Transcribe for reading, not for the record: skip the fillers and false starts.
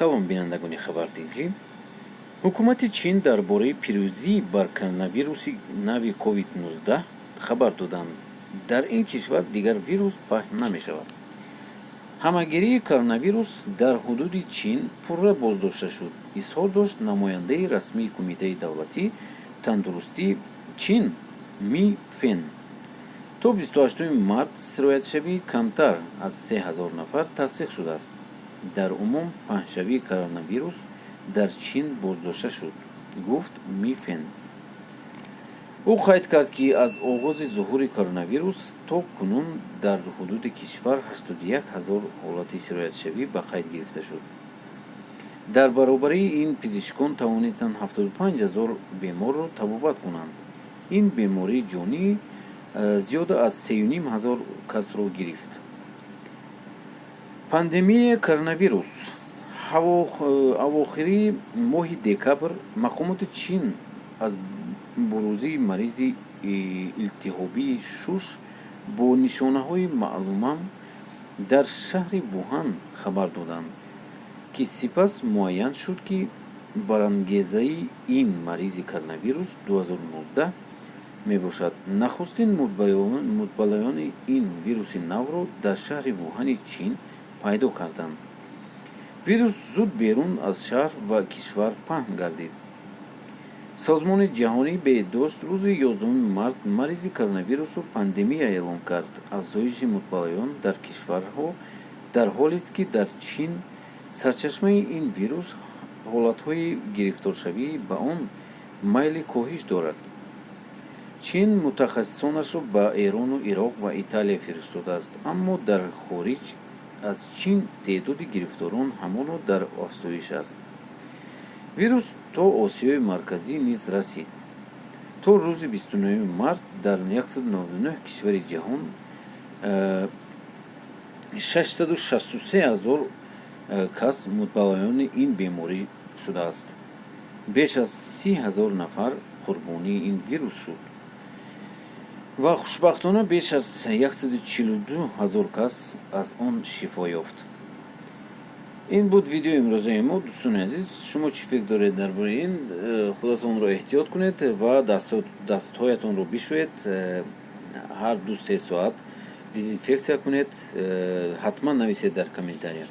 салом бинандагони хабартиҷӣ. ҳукумати чин дар бораи пирӯзӣ бар коронавируси нави COVID-19 хабар доданд. Дар ин кишвар дигар вирус паҳн намешавад. ҳамагирии коронавирус дар ҳудуди чин пурра боздошта шуд, изҳор дошт намояндаи расмии Кумитаи давлатии тандурустии чин Ми Фен. То 28 март сироятшавии камтар аз 3000 нафар тасдиқ шудааст. дар умум паҳншавии коронавирус дар чин боздошта шуд, гуфт Ми Фен. ӯ қайд кард, ки аз оғози зуҳури коронавирус то кунун дар ҳудуди кишвар 81 000 ҳолати сироятшавӣ ба қайд гирифта шуд. дар баробари ин пизишкон тавонистанд 75 000 беморро табобат кунанд. ин бемории ҷонӣ зиёда аз 3,5 000 касро гирифт. Пандемияи коронавирус. авохири моҳи декабр мақомоти чин аз бурӯзии маризи илтиҳобии шуш бо нишонаҳои маълумам дар шаҳри Вуҳан хабар доданд, ки сипас муайян шуд, ки барангезаи ин маризи коронавирус 2019 мебошад. Нахустин мутбаллаёни ин вируси навро дар шаҳри Вуҳани чин пайдо карданд. вирус зуд берун аз шаҳр ва кишвар паҳн гардид. созмони ҷаҳонӣ беҳдошт рӯзи 11 март маризи коронавирусу пандемия эълон кард. афзоиши мутбаллаён дар кишварҳо дар ҳолест, ки дар чин сарчашмаи ин вирус ҳолатҳои гирифторшавӣ ба он майли коҳиш дорад. чин мутахассисонашро ба Эрону Ироқ ва Италия фиристодааст, аммо дар хориҷ аз чин теъдоди гирифторон ҳамоно дар афзоиш аст. вирус то Осиёи марказӣ низ расид. то рӯзи 29 март дар 199 кишвари ҷаҳон 663 000 кас мутбаллаёни ин беморӣ шудааст. беш аз 30 000 нафар қурбонии ин вирус шуд ва хушбахтона беш аз 142 000 кас аз он шифо ёфт. ин буд видеои имрӯзаи мо. дӯстони азиз, шумо чӣ фикр доред дар бораи ин? худатонро эҳтиёт кунед ва дастҳоятонро бишӯед. ҳар 2-3 соат дезинфексия кунед. ҳатман нависед дар комментария.